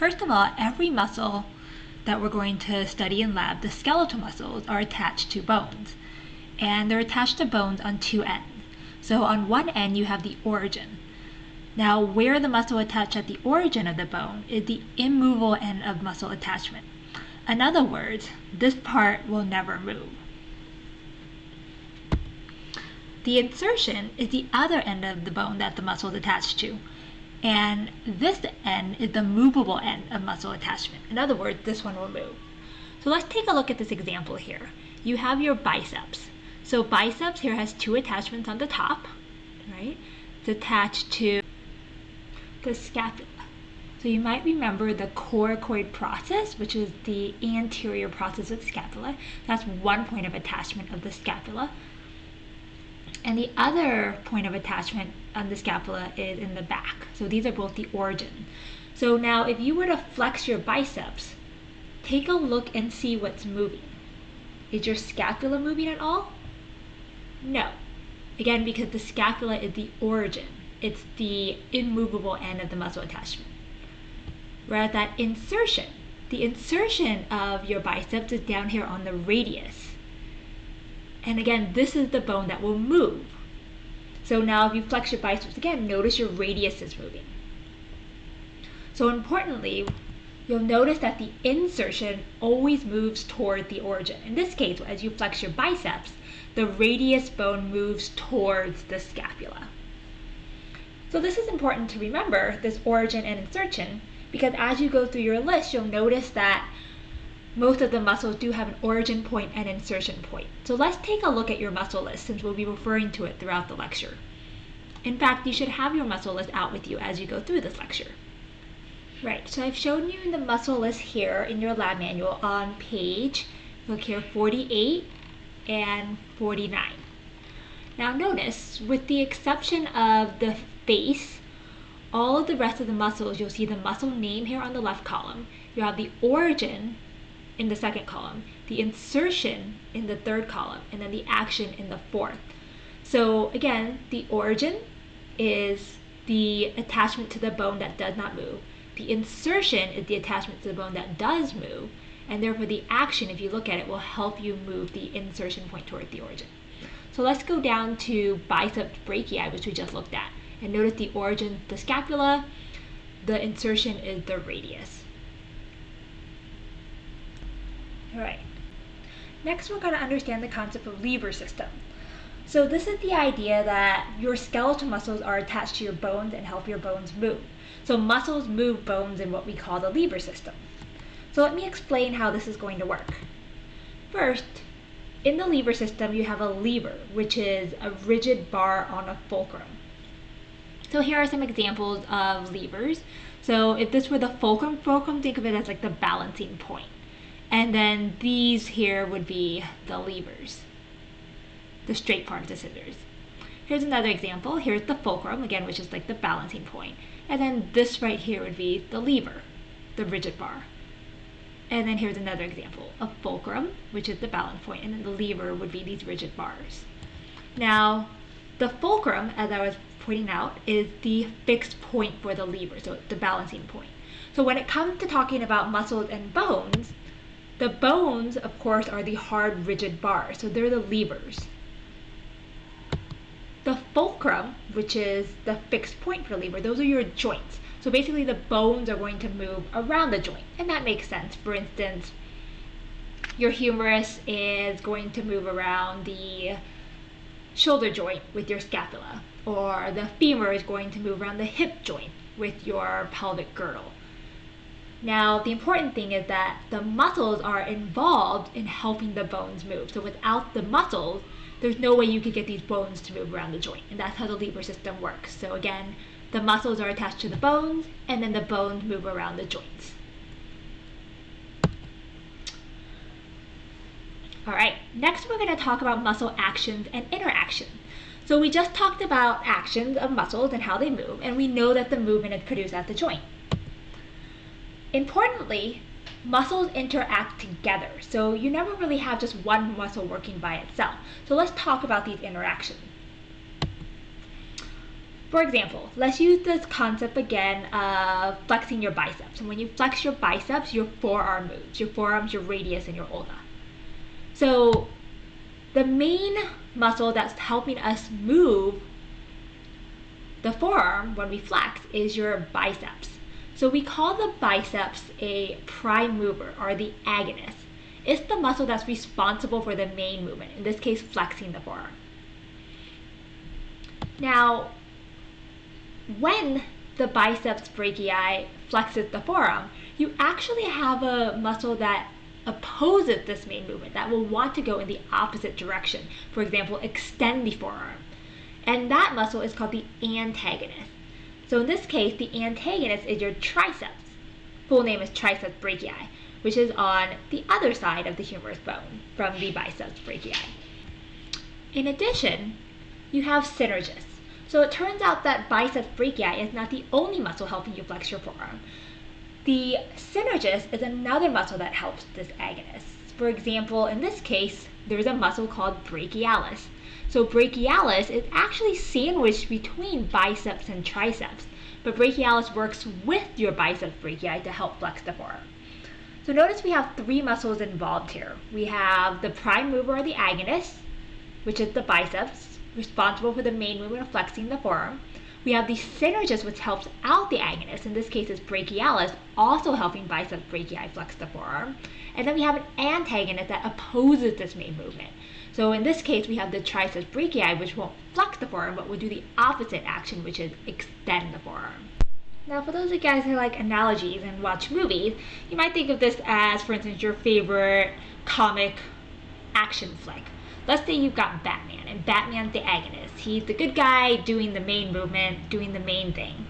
First of all, every muscle that we're going to study in lab, the skeletal muscles, are attached to bones. And they're attached to bones on two ends. So on one end, you have the origin. Now, where the muscle attached at the origin of the bone is the immovable end of muscle attachment. In other words, this part will never move. The insertion is the other end of the bone that the muscle is attached to. And this end is the movable end of muscle attachment. In other words, this one will move. So let's take a look at this example here. You have your biceps. So biceps here has two attachments on the top, right? It's attached to the scapula. So you might remember the coracoid process, which is the anterior process of the scapula. That's one point of attachment of the scapula. And the other point of attachment on the scapula is in the back. So these are both the origin. So now if you were to flex your biceps, take a look and see what's moving. Is your scapula moving at all? No. Again, because the scapula is the origin. It's the immovable end of the muscle attachment. Whereas that insertion, the insertion of your biceps is down here on the radius. And again, this is the bone that will move. So now if you flex your biceps again, notice your radius is moving. So importantly, you'll notice that the insertion always moves toward the origin. In this case, as you flex your biceps, the radius bone moves towards the scapula. So this is important to remember, this origin and insertion, because as you go through your list, you'll notice that most of the muscles do have an origin point and insertion point. So let's take a look at your muscle list since we'll be referring to it throughout the lecture. In fact, you should have your muscle list out with you as you go through this lecture. Right, so I've shown you the muscle list here in your lab manual on page, look here, 48 and 49. Now notice, with the exception of the face, all of the rest of the muscles, you'll see the muscle name here on the left column. You have the origin in the second column, the insertion in the third column, and then the action in the fourth. So again, the origin is the attachment to the bone that does not move. The insertion is the attachment to the bone that does move, and therefore the action, if you look at it, will help you move the insertion point toward the origin. So let's go down to biceps brachii, which we just looked at, and notice the origin, the scapula, the insertion is the radius. All right. Next, we're going to understand the concept of lever system. So this is the idea that your skeletal muscles are attached to your bones and help your bones move. So muscles move bones in what we call the lever system. So let me explain how this is going to work. First, in the lever system, you have a lever, which is a rigid bar on a fulcrum. So here are some examples of levers. So if this were the fulcrum, think of it as like the balancing point. And then these here would be the levers, the straight part of the scissors. Here's another example. Here's the fulcrum, again, which is like the balancing point. And then this right here would be the lever, the rigid bar. And then here's another example, a fulcrum, which is the balance point, and then the lever would be these rigid bars. Now, the fulcrum, as I was pointing out, is the fixed point for the lever, so the balancing point. So when it comes to talking about muscles and bones, the bones, of course, are the hard, rigid bars, so they're the levers. The fulcrum, which is the fixed point for the lever, those are your joints. So basically the bones are going to move around the joint, and that makes sense. For instance, your humerus is going to move around the shoulder joint with your scapula, or the femur is going to move around the hip joint with your pelvic girdle. Now, the important thing is that the muscles are involved in helping the bones move. So without the muscles, there's no way you could get these bones to move around the joint. And that's how the lever system works. So again, the muscles are attached to the bones, and then the bones move around the joints. All right, next we're going to talk about muscle actions and interactions. So we just talked about actions of muscles and how they move, and we know that the movement is produced at the joint. Importantly, muscles interact together, so you never really have just one muscle working by itself. So let's talk about these interactions. For example, let's use this concept again of flexing your biceps. And when you flex your biceps, your forearm moves. Your forearms, your radius, and your ulna. So the main muscle that's helping us move the forearm when we flex is your biceps. So we call the biceps a prime mover, or the agonist. It's the muscle that's responsible for the main movement, in this case flexing the forearm. Now, when the biceps brachii flexes the forearm, you actually have a muscle that opposes this main movement, that will want to go in the opposite direction. For example, extend the forearm. And that muscle is called the antagonist. So in this case, the antagonist is your triceps. Full name is triceps brachii, which is on the other side of the humerus bone from the biceps brachii. In addition, you have synergists. So it turns out that biceps brachii is not the only muscle helping you flex your forearm. The synergist is another muscle that helps this agonist. For example, in this case, there's a muscle called brachialis. So brachialis is actually sandwiched between biceps and triceps, but brachialis works with your biceps brachii to help flex the forearm. So notice we have three muscles involved here. We have the prime mover, or the agonist, which is the biceps, responsible for the main movement of flexing the forearm. We have the synergist, which helps out the agonist. In this case, it's brachialis, also helping biceps brachii flex the forearm. And then we have an antagonist that opposes this main movement. So in this case, we have the triceps brachii, which won't flex the forearm, but will do the opposite action, which is extend the forearm. Now, for those of you guys who like analogies and watch movies, you might think of this as, for instance, your favorite comic action flick. Let's say you've got Batman, and Batman's the agonist. He's the good guy doing the main movement, doing the main thing.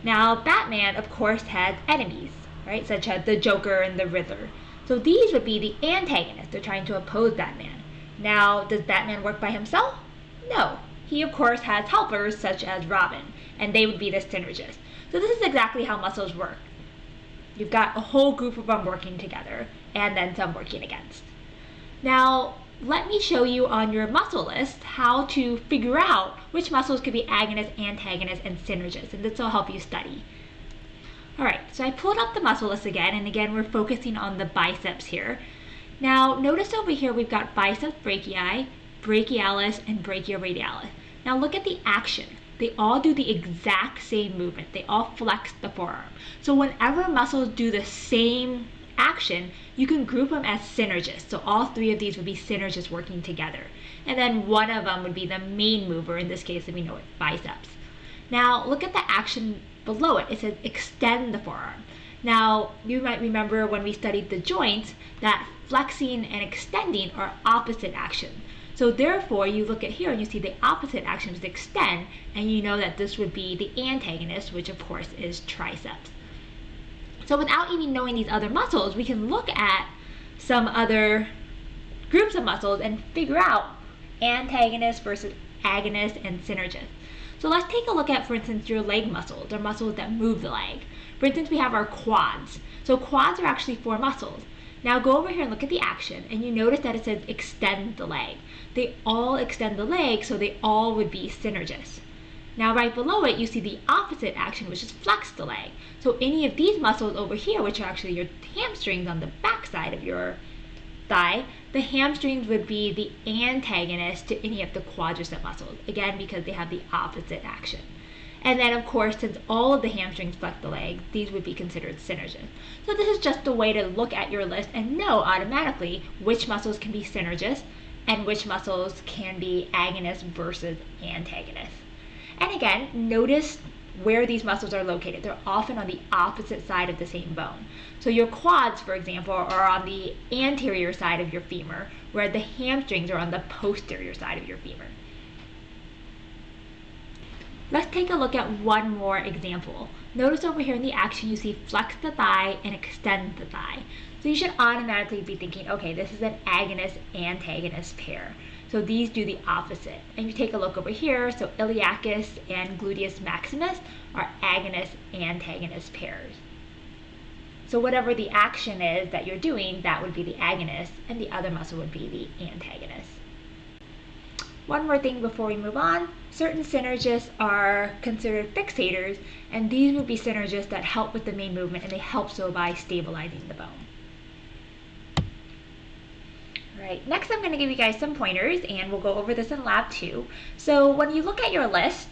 Now, Batman, of course, has enemies, right, such as the Joker and the Riddler. So these would be the antagonists. They're trying to oppose Batman. Now, does Batman work by himself? No. He, of course, has helpers such as Robin, and they would be the synergists. So this is exactly how muscles work. You've got a whole group of them working together, and then some working against. Now, let me show you on your muscle list how to figure out which muscles could be agonists, antagonists, and synergists, and this will help you study. Alright, so I pulled up the muscle list again, and again we're focusing on the biceps here. Now, notice over here we've got biceps brachii, brachialis, and brachioradialis. Now look at the action. They all do the exact same movement. They all flex the forearm. So whenever muscles do the same action, you can group them as synergists. So all three of these would be synergists working together. And then one of them would be the main mover, in this case, we know it's biceps. Now look at the action below it. It says extend the forearm. Now you might remember when we studied the joints that flexing and extending are opposite actions. So therefore, you look at here and you see the opposite action is extend, and you know that this would be the antagonist, which of course is triceps. So without even knowing these other muscles, we can look at some other groups of muscles and figure out antagonist versus agonist and synergist. So let's take a look at, for instance, your leg muscles, or muscles that move the leg. For instance, we have our quads. So quads are actually four muscles. Now go over here and look at the action, and you notice that it says extend the leg. They all extend the leg, so they all would be synergists. Now right below it, you see the opposite action, which is flex the leg. So any of these muscles over here, which are actually your hamstrings on the back side of your thigh, the hamstrings would be the antagonist to any of the quadricep muscles, again because they have the opposite action. And then, of course, since all of the hamstrings flex the leg, these would be considered synergists. So this is just a way to look at your list and know automatically which muscles can be synergists and which muscles can be agonists versus antagonists. And again, notice where these muscles are located. They're often on the opposite side of the same bone. So your quads, for example, are on the anterior side of your femur, where the hamstrings are on the posterior side of your femur. Let's take a look at one more example. Notice over here in the action you see flex the thigh and extend the thigh. So you should automatically be thinking, okay, this is an agonist-antagonist pair. So these do the opposite. And you take a look over here, so iliacus and gluteus maximus are agonist-antagonist pairs. So whatever the action is that you're doing, that would be the agonist, and the other muscle would be the antagonist. One more thing before we move on. Certain synergists are considered fixators, and these would be synergists that help with the main movement, and they help so by stabilizing the bone. Alright, next I'm going to give you guys some pointers, and we'll go over this in lab too. So when you look at your list,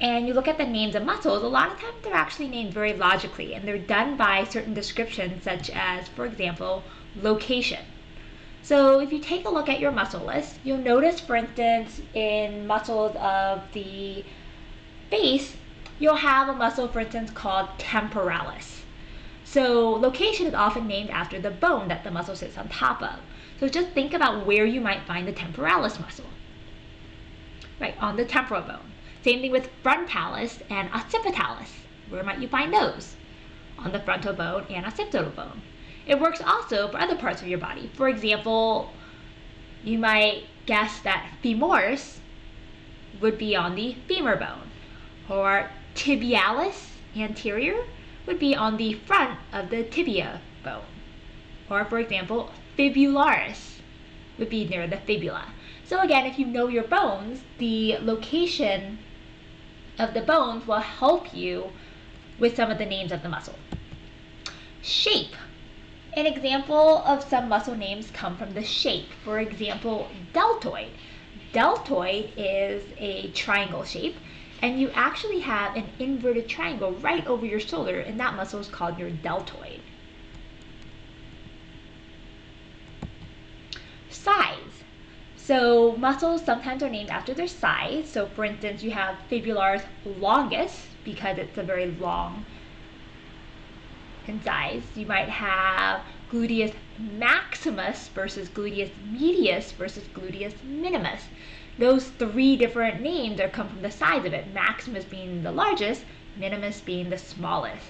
and you look at the names of muscles, a lot of times they're actually named very logically, and they're done by certain descriptions such as, for example, location. So if you take a look at your muscle list, you'll notice, for instance, in muscles of the face, you'll have a muscle, for instance, called temporalis. So location is often named after the bone that the muscle sits on top of. So just think about where you might find the temporalis muscle. Right, on the temporal bone. Same thing with frontalis and occipitalis. Where might you find those? On the frontal bone and occipital bone. It works also for other parts of your body. For example, you might guess that femoris would be on the femur bone, or tibialis anterior would be on the front of the tibia bone, or for example, fibularis would be near the fibula. So again, if you know your bones, the location of the bones will help you with some of the names of the muscle. Shape. An example of some muscle names come from the shape. For example, deltoid. Deltoid is a triangle shape, and you actually have an inverted triangle right over your shoulder, and that muscle is called your deltoid. Size. So muscles sometimes are named after their size. So for instance, you have fibularis longus because it's a very long in size. You might have gluteus maximus versus gluteus medius versus gluteus minimus. Those three different names are come from the size of it, maximus being the largest, minimus being the smallest.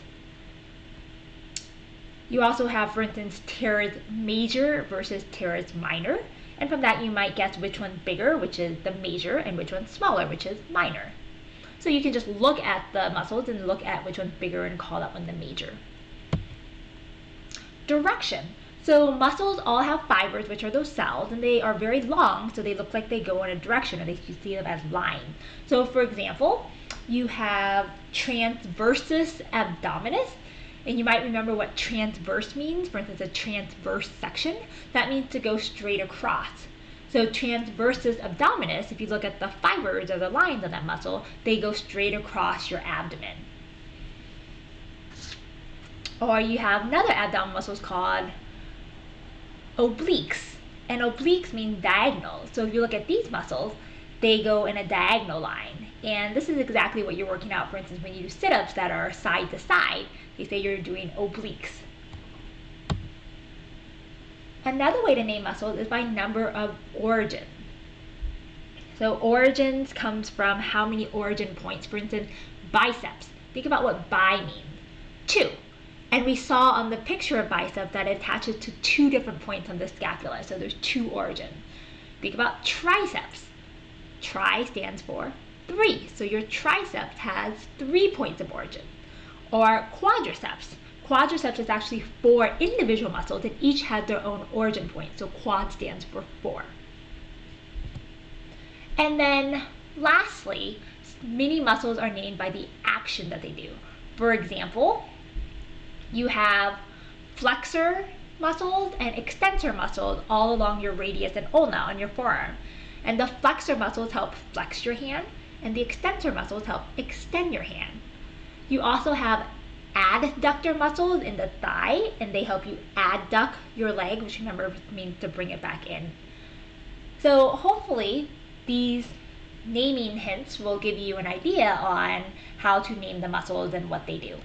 You also have, for instance, teres major versus teres minor, and from that you might guess which one's bigger, which is the major, and which one's smaller, which is minor. So you can just look at the muscles and look at which one's bigger and call that one the major. Direction. So muscles all have fibers, which are those cells, and they are very long, so they look like they go in a direction, or you see them as lines. So for example, you have transversus abdominis, and you might remember what transverse means. For instance, a transverse section, that means to go straight across. So transversus abdominis, if you look at the fibers or the lines of that muscle, they go straight across your abdomen. Or you have another abdominal muscle called obliques, and obliques mean diagonal. So if you look at these muscles, they go in a diagonal line, and this is exactly what you're working out. For instance, when you do sit-ups that are side to side, they say you're doing obliques. Another way to name muscles is by number of origin. So origins comes from how many origin points. For instance, biceps. Think about what bi means. 2. And we saw on the picture of bicep that it attaches to 2 different points on the scapula, so there's 2 origins. Think about triceps. Tri stands for 3, so your triceps has 3 points of origin. Or quadriceps. Quadriceps is actually 4 individual muscles, and each has their own origin point, so quad stands for 4. And then lastly, many muscles are named by the action that they do. For example, you have flexor muscles and extensor muscles all along your radius and ulna on your forearm. And the flexor muscles help flex your hand, and the extensor muscles help extend your hand. You also have adductor muscles in the thigh, and they help you adduct your leg, which remember means to bring it back in. So hopefully these naming hints will give you an idea on how to name the muscles and what they do.